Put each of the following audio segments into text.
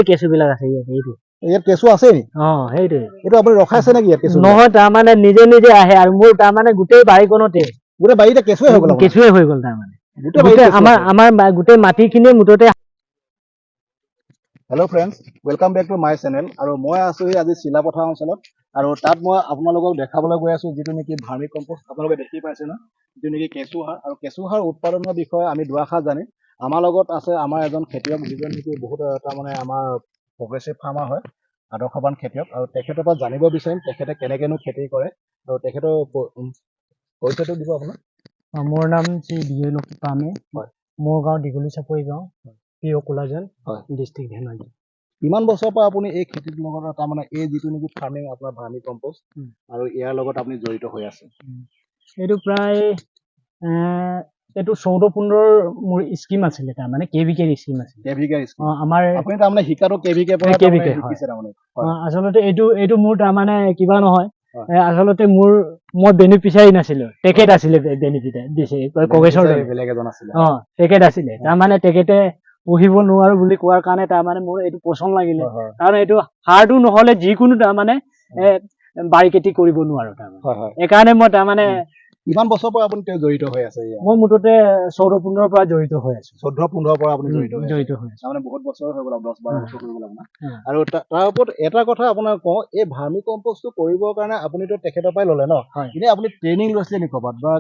কেঁচুবিলাক আছে ইয়াত এইটো ইয়াত কেঁচু আছে নি সেইটোৱে এইটো আপুনি ৰখাইছে নেকি ইয়াত কেঁচু নহয় তাৰমানে নিজে নিজে আহে আৰু মোৰ তাৰমানে গোটেই বাৰীখনতে গোটেই বাৰীতে কেঁচুৱে হৈ গ'ল আপোনাৰ? কেঁচুৱে হৈ গ'ল তাৰমানে গোটেই গোটেই বাৰীত আমাৰ গোটেই মাটিখিনি মুঠতে hello' friends welcome back to my channel আৰু মই আছোঁ আজি চিলাপথাৰ অঞ্চলত আৰু তাত মই আপোনালোকক দেখাবলৈ গৈ আছোঁ যিটো নেকি ভাৰ্মি কম্পষ্ট আপোনালোকে দেখি পাইছে ন যিটো নেকি কেঁচু সাৰ আৰু কেঁচু সাৰ উৎপাদনৰ বিষয়ে আমি দুআষাৰ জানিম আমাৰ লগত আছে আমাৰ এজন খেতিয়ক যিজন নেকি বহুত তাৰমানে আমাৰ প্ৰগ্ৰেছিভ ফাৰ্মাৰ হয় আদৰ্শৱান খেতিয়ক আৰু তেখেতৰ পৰা জানিব বিচাৰিম তেখেতে কেনেকেনো খেতি কৰে আৰু তেখেতৰ পৰিচয়টো দিব আপোনাক মোৰ নাম শ্ৰী বিজয় লক্ষী পামে হয় মোৰ গাঁও দীঘলী চাপৰি গাঁও প্ৰিয় কোলাজন ডিষ্ট্ৰিক্ট ধেমাজি কিমান বছৰৰ পৰা আপুনি এই খেতিৰ লগত তাৰমানে এই যিটো নেকি ফাৰ্মিং আপোনাৰ ভাৰ্মি কম্পষ্ট আৰু ইয়াৰ লগত আপুনি জড়িত হৈ আছে এইটো প্ৰায় এইটো 14-15 মোৰ স্কিম আছিলে তাৰমানে কেভিকে স্কিম আছিল কেভিকে স্কিম আমাৰ আপুনি তাৰমানে শিকাটো কেভিকে পৰা কেভিকে শিকিছে তাৰমানে আচলতে এইটো মোৰ তাৰমানে কিবা নহয় আচলতে মই বেনিফিচিয়াৰী নাছিলো তেখেত আছিলে বেনিফিচিয়াৰী দিছে কংগ্ৰেছৰ বেলেগ এজন আছিলে তেখেত আছিলে তাৰমানে তেখেতে পুহিব নোৱাৰো বুলি কোৱাৰ কাৰণে তাৰমানে মোৰ এইটো পচন্দ লাগিলে কাৰণ এইটো সাৰটো নহলে যিকোনো তাৰমানে বাৰী খেতি কৰিব নোৱাৰো তাৰমানে সেইকাৰণে মই তাৰমানে কিমান বছৰৰ পৰা আপুনি জড়িত হৈ আছে মই মুঠতে 14-15 পৰা জড়িত হৈ আছো 14-15 পৰা আপুনি জড়িত হৈ আছে তাৰমানে বহুত বছৰ হৈ গ'ল 10-12 বছৰ হৈ গ'ল আপোনাৰ আৰু তাৰ ওপৰত এটা কথা আপোনাক কওঁ এই ভাৰ্মি কম্পষ্টটো কৰিবৰ কাৰণে আপুনিতো তেখেতৰ পৰাই ল'লে ন এনে আপুনি ট্ৰেইনিং লৈছিলে নেকি ক'ৰবাত বা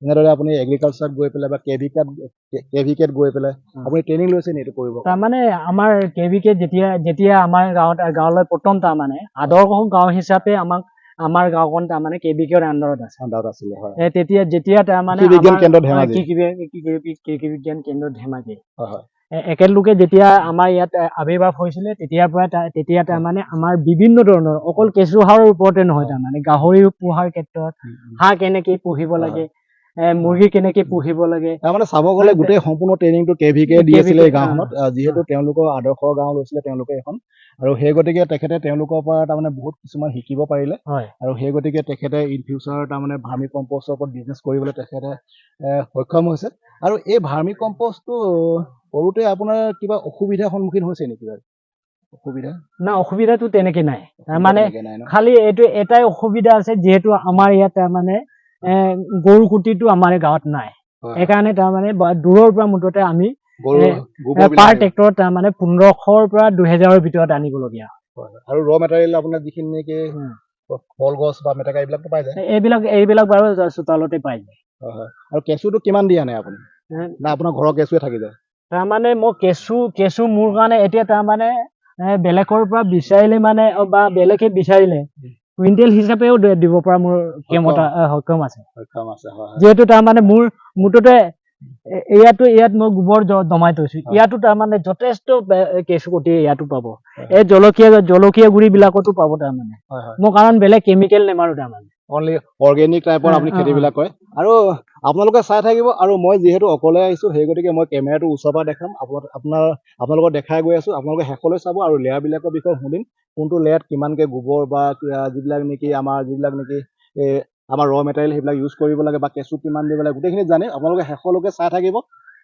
এনেদৰে আপুনি এগ্ৰিকালচাৰত গৈ পেলাই বা কেভিকেত গৈ পেলাই আপুনি ট্ৰেইনিং লৈছে নি এইটো কৰিব তাৰমানে আমাৰ কেভিকে যেতিয়া আমাৰ গাঁৱলৈ প্ৰথম তাৰমানে আদৰ্শ গাঁও হিচাপে আমাৰ গাঁওখন তাৰমানে কেভিকেৰ আণ্ডাৰত আছিলে যেতিয়া তাৰমানে কৃষি বিজ্ঞান কেন্দ্ৰ ধেমাজি একেলগে যেতিয়া আমাৰ ইয়াত আৱিৰ্ভাৱ হৈছিলে তেতিয়া তাৰমানে আমাৰ বিভিন্ন ধৰণৰ অকল কেঁচু সাৰৰ ওপৰতে নহয় তাৰমানে গাহৰি পোহাৰ ক্ষেত্ৰত হাঁহ কেনেকে পুহিব লাগে মুৰ্গী কেনেকে পুহিব লাগে তাৰমানে চাব গ'লে গোটেই সম্পূৰ্ণ ট্ৰেইনিংটো কেভিকে দি আছিলে এই গাঁওখনত যিহেতু তেওঁলোকৰ আদৰ্শ গাঁও লৈছিলে তেওঁলোকে এখন আৰু সেই গতিকে তেখেতে তেওঁলোকৰ পৰা তাৰমানে বহুত কিছুমান শিকিব পাৰিলে আৰু সেই গতিকে তেখেতে ইন ফিউচাৰ তাৰমানে ভাৰ্মি কম্পষ্টৰ ওপৰত বিজনেছ কৰিবলৈ তেখেতে সক্ষম হৈছে আৰু এই ভাৰ্মি কম্পষ্টটো কৰোঁতে আপোনাৰ কিবা অসুবিধাৰ সন্মুখীন হৈছে নেকি অসুবিধাটো তেনেকে নাই মানে খালি এইটো এটাই অসুবিধা আছে যিহেতু আমাৰ ইয়াত তাৰমানে গৰু কুটিটো আমাৰ গাঁৱত নাই সেইকাৰণে তাৰমানে দূৰৰ পৰা মুঠতে আমি পাৰ ট্ৰেক্টৰত তাৰমানে 1500 পৰা 2000ৰ ভিতৰত আনিবলগীয়া আৰু ৰ মেটেৰিয়েল আপোনাৰ যিখিনি নেকি কলগছ বা মেটেকা এইবিলাকতো পাই যায় এইবিলাক বাৰু চোতালতে পাই যায় আৰু কেঁচুটো কিমান দি আনে আপুনি না আপোনাৰ ঘৰৰ কেঁচুৱে থাকি যায় তাৰমানে মই কেঁচু মোৰ কাৰণে এতিয়া তাৰমানে বেলেগৰ পৰা বিচাৰিলে মানে বা বেলেগে বিচাৰিলে কুইণ্টেল হিচাপেও দিব পৰা মোৰ সক্ষম আছে যিহেতু তাৰমানে মোৰ মুঠতে ইয়াত মই গোবৰ দমাই থৈছো ইয়াতো তাৰমানে যথেষ্ট কেঁচু কটি ইয়াতো পাব এই জলকীয়া গুৰি বিলাকতো পাব তাৰমানে মই কাৰণ বেলেগ কেমিকেল নেমাৰো তাৰমানে অনলি অৰ্গেনিক টাইপৰ আপুনি খেতিবিলাক কৰে আৰু আপোনালোকে চাই থাকিব আৰু মই যিহেতু অকলে আহিছোঁ সেই গতিকে মই কেমেৰাটো ওচৰৰ পৰা দেখাম আপোনালোকক দেখাই গৈ আছোঁ আপোনালোকে শেষলৈ চাব আৰু লেয়াৰবিলাকৰ বিষয়ে শুনিম কোনটো লেয়াৰত কিমানকৈ গোবৰ বা যিবিলাক নেকি আমাৰ আমাৰ ৰ মেটেৰিয়েল সেইবিলাক ইউজ কৰিব লাগে বা কেঁচু কিমান দিব লাগে গোটেইখিনি জানে আপোনালোকে শেষলৈকে চাই থাকিব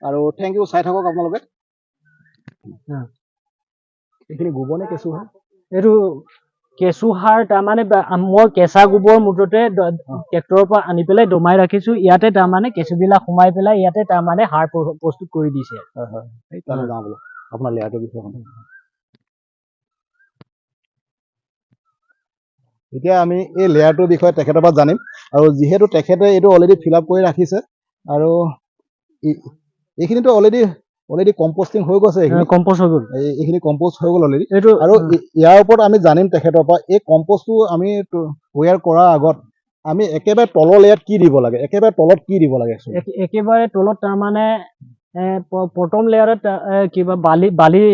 আৰু থেংক ইউ চাই থাকক আপোনালোকে এইখিনি গোবৰ নে কেঁচু হয় এইটো কেঁচু সাৰ তাৰমানে মই কেঁচা গোবৰ মুঠতে ট্ৰেক্টৰৰ পৰা আনি পেলাই দমাই ৰাখিছো ইয়াতে তাৰমানে কেঁচুবিলাক সোমাই পেলাই ইয়াতে তাৰমানে সাৰ প্ৰস্তুত কৰি দিছে আপোনাৰ লেয়াৰটোৰ বিষয়ে এতিয়া আমি এই লেয়াৰটোৰ বিষয়ে তেখেতৰ পৰা জানিম আৰু যিহেতু তেখেতে এইটো অলৰেডি ফিল আপ কৰি ৰাখিছে আৰু এইখিনিতো অলৰেডি কম্পষ্টিং হৈ গৈছে এইখিনি কম্পষ্ট হৈ গ'ল অলৰেডি আৰু ইয়াৰ ওপৰত আমি জানিম তেখেতৰ পৰা এই কম্পষ্টটো আমি তৈয়াৰ কৰাৰ আগত আমি একেবাৰে তলৰ লেয়াৰত কি দিব লাগে একেবাৰে তলত কি দিব লাগে একেবাৰে তলত তাৰমানে প্ৰথম লেয়াৰত কিবা বালি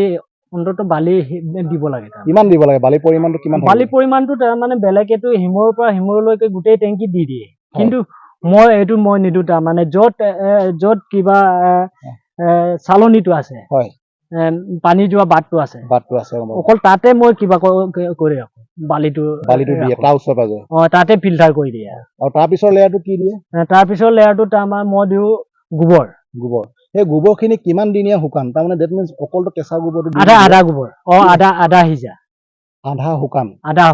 অন্তত বালি দিব লাগে কিমান দিব লাগে বালিৰ পৰিমাণটো কিমান বালিৰ পৰিমাণটো তাৰমানে বেলেগেতো হিমুৰৰ পৰা হিমুৰলৈকে গোটেই টেংকি দি দিয়ে কিন্তু মই নিদো তাৰমানে য'ত কিবা চালনীটো আছে পানী যোৱা বাটটো আছে অকল তাতে মই কিবা কৰি ৰাখো বালিটো দিয়ে তাৰ ওচৰে পাজৰে তাতে ফিল্টাৰ কৰি দিয়ে আৰু তাৰপিছৰ লেয়াৰটো কি দিয়ে তাৰপিছৰ লেয়াৰটো তাৰমানে মই দিওঁ গোবৰ সেই গোবৰখিনি কিমান দিনীয়া শুকান তাৰমানে ডেট মিনছ অকলটো কেঁচা গোবৰটো আধা গোবৰ আধা সিজা আধা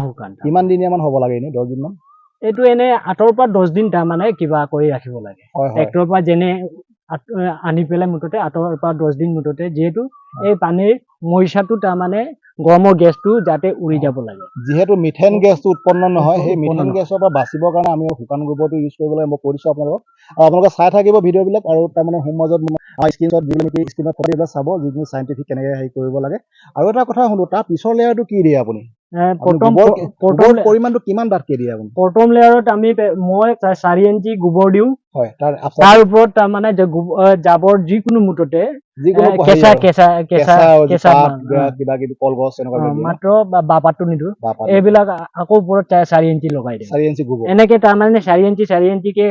শুকান কিমান দিনীয়া মান হ'ব লাগে এনেই 10 দিন মান এইটো এনে 8 পৰা 10 দিন তাৰমানে কিবা কৰি ৰাখিব লাগে ট্ৰেক্টৰৰ পৰা যেনে আনি পেলাই মুঠতে 8 পৰা 10 দিন মুঠতে যিহেতু এই পানীৰ মৰিচাটো তাৰমানে গৰমৰ গেছটো যাতে উৰি যাব লাগে যিহেতু মিথেন গেছটো উৎপন্ন নহয় সেই মিথেন গেছৰ পৰা বাচিবৰ কাৰণে আমি শুকান গোবৰটো ইউজ কৰিব লাগে মই কৈ দিছোঁ আপোনালোকক আৰু আপোনালোকে চাই থাকিব ভিডিঅ'বিলাক আৰু তাৰমানে হোম মাজত স্ক্ৰীণত যিবোৰ নেকি স্ক্ৰীণত ফটোবিলাক চাব যিবোৰ চাইণ্টিফিক কেনেকৈ হেৰি কৰিব লাগে আৰু এটা কথা শুনো তাৰ পিছৰ লেয়াৰটো কি দিয়ে আপুনি গোবৰ পৰিমাণটো কিমান ডাঠকে দিয়ে আপুনি প্ৰথম লেয়াৰত মই 4 ইঞ্চি গোবৰ দিওঁ হয় তাৰ ওপৰত তাৰমানে জাবৰ যিকোনো মুঠতে কেঁচা কিবা কিবি কলগছ এনেকুৱা মাত্ৰ বাপাতটো নিদিওঁ এইবিলাক আকৌ ওপৰত 4 ইঞ্চি লগাই দিওঁ 4 ইঞ্চি গোবৰ এনেকে তাৰমানে 4 ইঞ্চিকে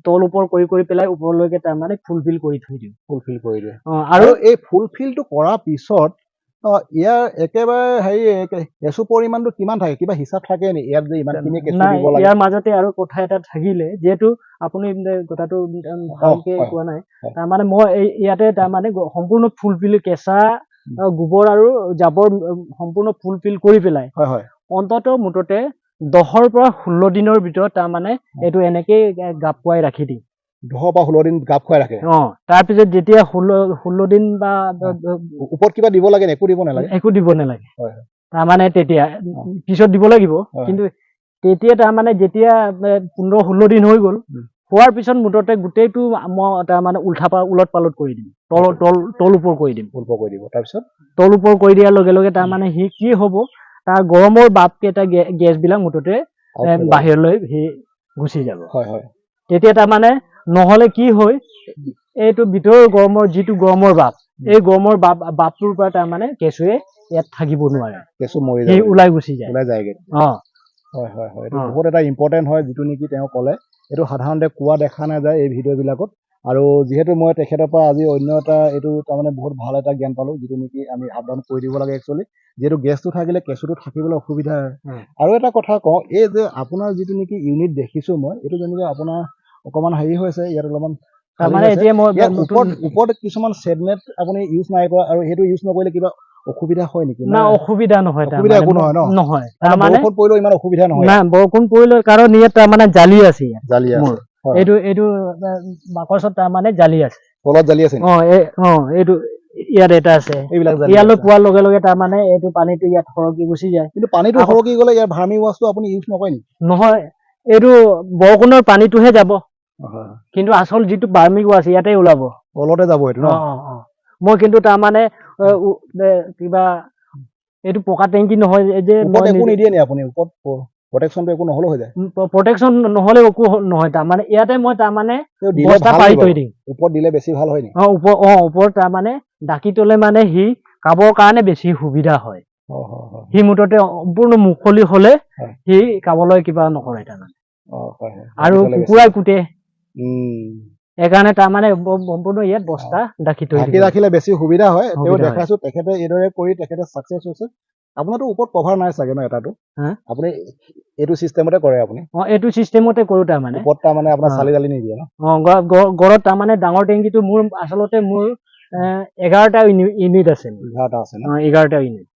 তল ওপৰ কৰি পেলাই ওপৰলৈকে তাৰমানে ফুলফিল কৰি থৈ দিওঁ আৰু এই ফুলফিলটো কৰাৰ পিছত ইয়াৰ একেবাৰে হেৰি কেঁচু পৰিমাণটো কিমান থাকে কিবা হিচাপ থাকে নি ইয়াত যে ইমানখিনি কেঁচু দিব লাগে ইয়াৰ মাজতে আৰু কথা এটা থাকিলে যিহেতু আপুনি কথাটো ভালকে কোৱা নাই তাৰমানে মই ইয়াতে তাৰমানে সম্পূৰ্ণ ফুলফিল কেঁচা গোবৰ আৰু জাবৰ সম্পূৰ্ণ ফুলফিল কৰি পেলাই অন্তত মুঠতে 10 পৰা 16 দিনৰ ভিতৰত তাৰমানে এইটো এনেকেই গাপ খুৱাই ৰাখি দিম 10 পৰা 16 দিন গাপ খুৱাই ৰাখে তাৰপিছত যেতিয়া 16 দিন বা ওপৰত কিবা দিব লাগে একো দিব নালাগে তাৰমানে তেতিয়া পিছত দিব লাগিব কিন্তু তেতিয়া তাৰমানে যেতিয়া 15-16 দিন হৈ গ'ল হোৱাৰ পিছত মুঠতে গোটেইটো মই তাৰমানে উলট পালট কৰি দিম তল ওপৰ কৰি দিম তাৰপিছত তল ওপৰ কৰি দিয়াৰ লগে লগে তাৰমানে সি কি হ'ব তাৰ গৰমৰ বাপ কেইটা গেছবিলাক মুঠতে বাহিৰলৈ সি গুচি যাব তেতিয়া তাৰমানে নহ'লে কি হয় এইটো ভিতৰৰ গৰমৰ যিটো গৰমৰ বাপ এই গৰমৰ বাপটোৰ পৰা তাৰমানে কেঁচুৱে ইয়াত থাকিব নোৱাৰে কেঁচু মৰি যায় ওলাই গুচি যায় এইটো বহুত এটা ইম্পৰ্টেণ্ট হয় যিটো নেকি তেওঁ ক'লে এইটো সাধাৰণতে কোৱা দেখা নাযায় এই ভিডিঅ'বিলাকত আৰু যিহেতু মই তেখেতৰ পৰা আজি অন্য এটা এইটো তাৰমানে বহুত ভাল এটা জ্ঞান পালোঁ যিটো নেকি আমি আপডাউন কৰি দিব লাগে একচুৱেলি যিহেতু গেছটো থাকিলে কেঁচুটো থাকিবলৈ অসুবিধা হয় আৰু এটা কথা কওঁ এই যে আপোনাৰ যিটো নেকি ইউনিট দেখিছোঁ মই এইটো যেনেকৈ আপোনাৰ অকণমান হেৰি হৈছে ইয়াত অলপমান তাৰমানে এতিয়া মই ওপৰত কিছুমান ছেডনেট আপুনি ইউজ নাই কৰা আৰু সেইটো ইউজ নকৰিলে কিবা অসুবিধা হয় নেকি না অসুবিধা নহয় একো নহয় তাৰমানে বৰষুণ পৰিলেও ইমান অসুবিধা নহয় না বৰষুণ পৰিলে কাৰণ ইয়াত তাৰমানে জালি আছে এইটো বাকচত তাৰমানে জালি আছে তলত জালি আছে এইটো ইয়াত এটা আছে ইয়ালৈ পোৱাৰ লগে লগে তাৰমানে এইটো পানীটো ইয়াত সৰকি গুচি যায় কিন্তু পানীটো সৰকি গ'লে ইয়াৰ ভাৰ্মি ৱাছটো আপুনি ইউজ নকৰে নেকি নহয় এইটো বৰষুণৰ পানীটোহে যাব কিন্তু আচল যিটো ভাৰ্মি ৱাছ ইয়াতে ওলাব তলতে যাব এইটো মই কিন্তু তাৰমানে কিবা এইটো পকা টেংকি নহয় যে একো নিদিয়ে নি আপুনি ওপৰত প্ৰটেকশ্যনটো একো নহ'লেও হৈ যায় প্ৰটেকশ্যন নহ'লে একো নহয় তাৰমানে ইয়াতে মই তাৰমানে বস্তা পাৰি থৈ দিম ওপৰত দিলে বেছি ভাল হয় নি ওপৰত তাৰমানে ডাকি তলে মানে সি খাবৰ কাৰণে বেছি সুবিধা হয় সি মুঠতে সম্পূৰ্ণ মুকলি হ'লে সি খাবলৈ কিবা নকৰে তাৰমানে আৰু কুকুৰাই কুটে সেইকাৰণে তাৰমানে সম্পূৰ্ণ ইয়াত বস্তা ঢাকি ৰাখিলে বেছি সুবিধা হয় তেওঁ দেখাইছো তেখেতে এইদৰে কৰি তেখেতে ছাকচেছ হৈছে আপোনাৰতো ওপৰত কভাৰ নাই চাগে ন এটাটো আপুনি এইটো চিষ্টেমতে কৰে আপুনি এইটো চিষ্টেমতে কৰোঁ তাৰমানে ওপৰত তাৰমানে আপোনাৰ চালি জালি নিদিয়ে ন গড়ত তাৰমানে ডাঙৰ টেংকিটো মোৰ আচলতে মোৰ 11টা ইউনিট আছে 11টা ইউনিট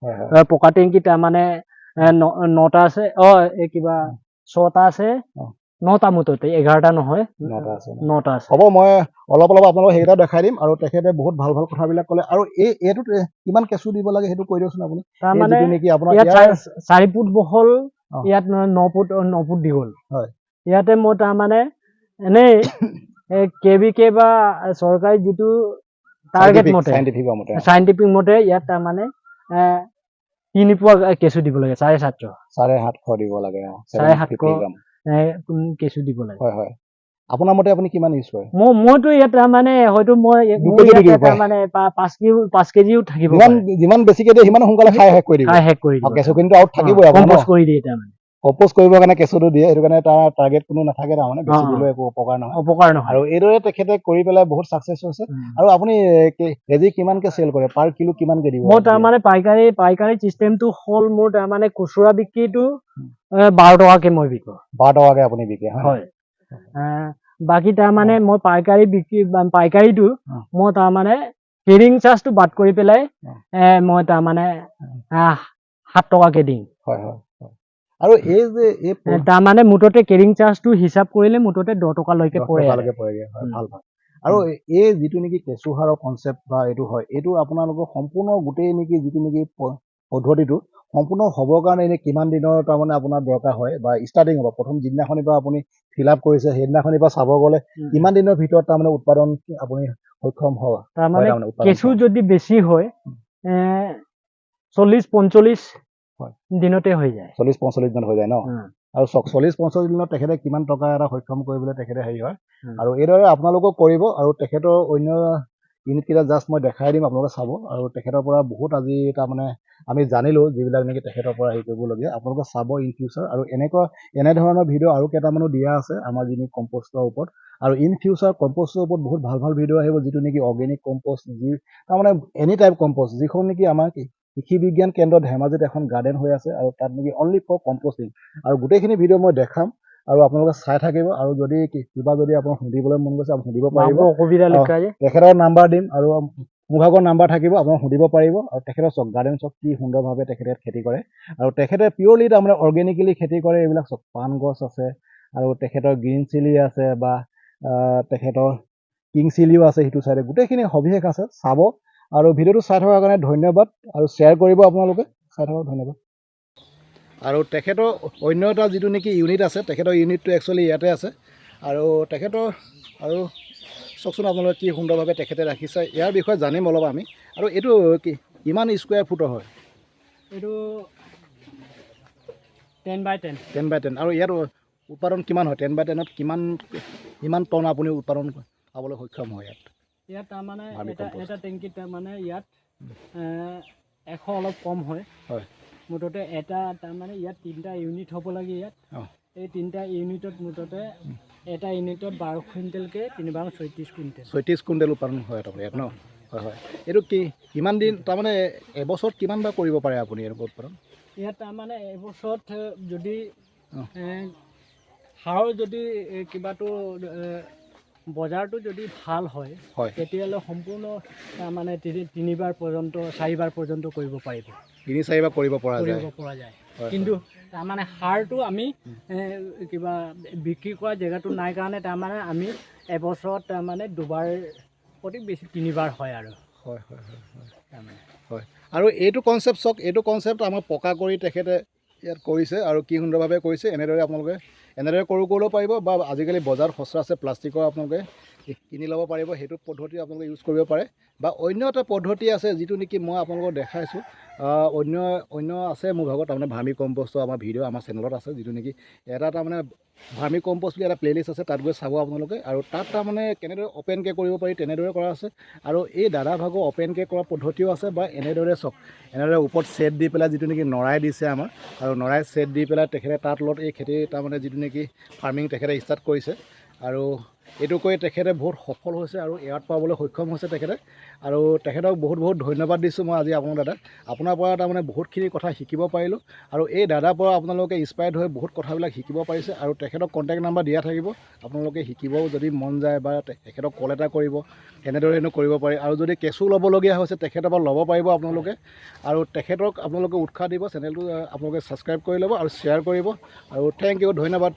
পকা টেংকি তাৰমানে 9টা আছে কিবা 6টা আছে 9টা মুঠতে 11টা নহয় 9টা আছে হ'ব মই অলপ আপোনালোকক সেইকেইটা দেখাই দিম আৰু তেখেতে বহুত ভাল ভাল কথাবিলাক ক'লে আৰু এইটোত কিমান কেঁচু দিব লাগে সেইটো কৈ দিয়কচোন আপুনি তাৰমানে নেকি আপোনাৰ ইয়াত 4 ফুট বহল ইয়াত 9 ফুট দীঘল ইয়াতে মই তাৰমানে এনেই কেবিকে বা চৰকাৰী যিটো টাৰ্গেট মতে চাইণ্টিফিক মতে ইয়াত তাৰমানে 3 পোৱা কেঁচু দিব লাগে 750 দিব লাগে 750 কেঁচু দিব লাগে আপোনাৰ মতে আপুনি কিমান ইউজ কৰে মইতো ইয়াত তাৰমানে হয়তো মই তাৰমানে 5 কেজিও থাকিব যিমান বেছিকে দিয়ে সিমান সোনকালে খাই শেষ কৰি দিব কেঁচুখিনিতো আউট থাকিবই কম্পোষ্ট কৰি দিয়ে তাৰমানে কম্পোষ্ট কৰিবৰ কাৰণে কেঁচুটো দিয়ে সেইটো কাৰণে তাৰ টাৰ্গেট কোনো নাথাকে তাৰমানে বেছি দিলেও একো অপকাৰ নহয় আৰু এইদৰে তেখেতে কৰি পেলাই বহুত ছাকচেছ হৈছে আৰু আপুনি কেজি কিমানকে চেল কৰে পাৰ কিলো কিমানকে দিব মই তাৰমানে পাইকাৰী চিষ্টেমটো হ'ল মোৰ তাৰমানে খুচুৰা বিক্ৰীটো 12 টকাকে মই বিকো 12 টকাকে আপুনি বিকে হয় বাকী তাৰমানে মই পাইকাৰীটো মই তাৰমানে কেৰিং চাৰ্জটো বাদ কৰি পেলাই মই তাৰমানে 7 টকাকে দিম। হয় হয় হয়। আৰু এই যে এই তাৰমানে মুঠতে কেৰিং চাৰ্জটো হিচাপ কৰিলে মুঠতে 10 টকালৈকে 10 পৰে। টকালৈকে পৰেগৈ। হয়, ভাল ভাল। আৰু এই যিটো নেকি কেঁচুসাৰৰ কনচেপ্ট বা এইটো হয়, এইটো আপোনালোকৰ সম্পূৰ্ণ গোটেই নেকি যিটো নেকি পদ্ধতিটো সম্পূৰ্ণ হ'বৰ কাৰণে এনে কিমান দিনৰ তাৰমানে আপোনাৰ দৰকাৰ হয় বা ষ্টাৰ্টিং হ'ব প্ৰথম যিদিনাখনিৰ পৰা আপুনি ফিল আপ কৰিছে সেইদিনাখনিৰ পৰা চাব গ'লে কিমান দিনৰ ভিতৰত তাৰমানে উৎপাদন আপুনি সক্ষম হয়? তাৰমানে কেঁচু যদি বেছি হয় 40-45 দিনতে হৈ যায়। 40-45 দিনত হৈ যায় ন? আৰু 40-45 দিনত তেখেতে কিমান টকা এটা সক্ষম কৰিবলৈ তেখেতে হেৰি হয়। আৰু এইদৰে আপোনালোকক কৰিব আৰু তেখেতৰ অন্য ইউনিটকেইটা জাষ্ট মই দেখাই দিম, আপোনালোকে চাব। আৰু তেখেতৰ পৰা বহুত আজি তাৰমানে আমি জানিলোঁ যিবিলাক নেকি তেখেতৰ পৰা হেৰি কৰিবলগীয়া, আপোনালোকে চাব ইন ফিউচাৰ। আৰু এনেধৰণৰ ভিডিঅ' আৰু কেইটামানো দিয়া আছে আমাৰ যিখিনি কম্প'ষ্টৰ ওপৰত। আৰু ইন ফিউচাৰ কম্প'ষ্টৰ ওপৰত বহুত ভাল ভাল ভিডিঅ' আহিব, যিটো নেকি অৰ্গেনিক কম্প'ষ্ট, যি তাৰমানে এনি টাইপ কম্প'ষ্ট, যিখন নেকি আমাৰ কৃষি বিজ্ঞান কেন্দ্ৰ ধেমাজিত এখন গাৰ্ডেন হৈ আছে, আৰু তাত নেকি অনলি ফৰ কম্প'ষ্টিং। আৰু গোটেইখিনি ভিডিঅ' মই দেখাম আৰু আপোনালোকে চাই থাকিব। আৰু যদি কিবা যদি আপোনাক সুধিবলৈ মন গৈছে আপুনি সুধিব পাৰিব। তেখেতৰ নাম্বাৰ দিম আৰু মোৰ ভাগৰ নাম্বাৰ থাকিব, আপোনাক সুধিব পাৰিব। আৰু তেখেতৰ চক গাৰ্ডেন চক কি সুন্দৰভাৱে তেখেতে খেতি কৰে। আৰু তেখেতে পিয়ৰলি তাৰমানে অৰ্গেনিকেলি খেতি কৰে। এইবিলাক চব পাণ গছ আছে, আৰু তেখেতৰ গ্ৰীণ চিলি আছে, বা তেখেতৰ কিং চিলিও আছে সিটো চাইডে। গোটেইখিনি সবিশেষ আছে, চাব। আৰু ভিডিঅ'টো চাই থকাৰ কাৰণে ধন্যবাদ, আৰু শ্বেয়াৰ কৰিব আপোনালোকে। চাই থকাৰ ধন্যবাদ। আৰু তেখেতৰ অন্য এটা যিটো নেকি ইউনিট আছে, তেখেতৰ ইউনিটটো একচুৱেলি ইয়াতে আছে। আৰু তেখেতৰ আৰু চাওকচোন আপোনালোকে কি সুন্দৰভাৱে তেখেতে ৰাখিছে। ইয়াৰ বিষয়ে জানিম অলপ আমি। আৰু এইটো কিমান স্কুৱেৰ ফুটৰ হয়? এইটো 10x10। 10x10। আৰু ইয়াত উৎপাদন কিমান হয়? 10x10ত কিমান টন আপুনি উৎপাদন পাবলৈ সক্ষম হয় ইয়াত তাৰমানে এটা টেংকিত তাৰমানে ইয়াত 100 অলপ কম হয়। হয়, মুঠতে এটা তাৰমানে ইয়াত 3টা ইউনিট হ'ব লাগে ইয়াত। এই 3টা ইউনিটত মুঠতে এটা ইউনিটত 12 কুইণ্টেলকৈ 3×36 কুইণ্টেল। 36 কুইণ্টেল উৎপাদন হয় তাৰমানে ইয়াত ন? হয় হয়। এইটো কিমান দিন তাৰমানে এবছৰত কিমানবাৰ কৰিব পাৰে আপুনি এনেকুৱা উৎপাদন? ইয়াত তাৰমানে এবছৰত যদি সাৰৰ যদি কিবাটো বজাৰটো যদি ভাল হয় তেতিয়াহ'লে সম্পূৰ্ণ তাৰমানে 3বাৰ পৰ্যন্ত 4বাৰ পৰ্যন্ত কৰিব পাৰিব। 3-4বাৰ কৰিব পৰা যায়। কিন্তু তাৰমানে সাৰটো আমি কিবা বিক্ৰী কৰা জেগাটো নাই কাৰণে তাৰমানে আমি এবছৰত তাৰমানে 2বাৰ প্ৰতি বেছি 3বাৰ হয় আৰু। হয় হয় হয় হয় হয়। আৰু এইটো কনচেপ্ট চাওক, এইটো কনচেপ্ট আমাৰ পকা কৰি তেখেতে ইয়াত কৰিছে, আৰু কি সুন্দৰভাৱে কৰিছে। এনেদৰে আপোনালোকে এনেদৰে কৰিবলৈও পাৰিব, বা আজিকালি বজাৰত সচৰা আছে প্লাষ্টিকৰ, আপোনালোকে কিনি ল'ব পাৰিব। সেইটো পদ্ধতি আপোনালোকে ইউজ কৰিব পাৰে। বা অন্য এটা পদ্ধতি আছে যিটো নেকি মই আপোনালোকক দেখাইছোঁ। অন্য আছে মোৰ ভাগত তাৰমানে ভাৰ্মি কম্প'ষ্টৰ আমাৰ ভিডিঅ' আমাৰ চেনেলত আছে, যিটো নেকি এটা তাৰমানে ভাৰ্মি কম্প'ষ্ট বুলি এটা প্লে'লিষ্ট আছে, তাত গৈ চাব আপোনালোকে। আৰু তাত তাৰমানে কেনেদৰে অ'পেনকৈ কৰিব পাৰি তেনেদৰে কৰা আছে। আৰু এই দাদা ভাগৰ অ'পেনকৈ কৰা পদ্ধতিও আছে, বা এনেদৰে চাওক, এনেদৰে ওপৰত ছেট দি পেলাই যিটো নেকি নৰাই দিছে আমাৰ, আৰু নৰাই ছেট দি পেলাই তেখেতে তাত তলত এই খেতি তাৰমানে যিটো নেকি ফাৰ্মিং তেখেতে ষ্টাৰ্ট কৰিছে। আৰু এইটো কৰি তেখেতে বহুত সফল হৈছে, আৰু এৱাৰ্ড পাবলৈ সক্ষম হৈছে তেখেতে। আৰু তেখেতক বহুত বহুত ধন্যবাদ দিছোঁ মই আজি আপোনাৰ দাদাক। আপোনাৰ পৰা তাৰমানে বহুতখিনি কথা শিকিব পাৰিলোঁ, আৰু এই দাদাৰ পৰা আপোনালোকে ইনস্পায়াৰ্ড হৈ বহুত কথাবিলাক শিকিব পাৰিছে। আৰু তেখেতক কণ্টেক্ট নাম্বাৰ দিয়া থাকিব, আপোনালোকে শিকিবও যদি মন যায়, বা তেখেতক কল এটা কৰিব, এনেদৰেনো কৰিব পাৰি। আৰু যদি কেঁচু ল'বলগীয়া হৈছে তেখেতৰ পৰা ল'ব পাৰিব আপোনালোকে। আৰু তেখেতক আপোনালোকে উৎসাহ দিব, চেনেলটো আপোনালোকে ছাবস্ক্ৰাইব কৰি ল'ব আৰু শ্বেয়াৰ কৰিব। আৰু থেংক ইউ, ধন্যবাদ।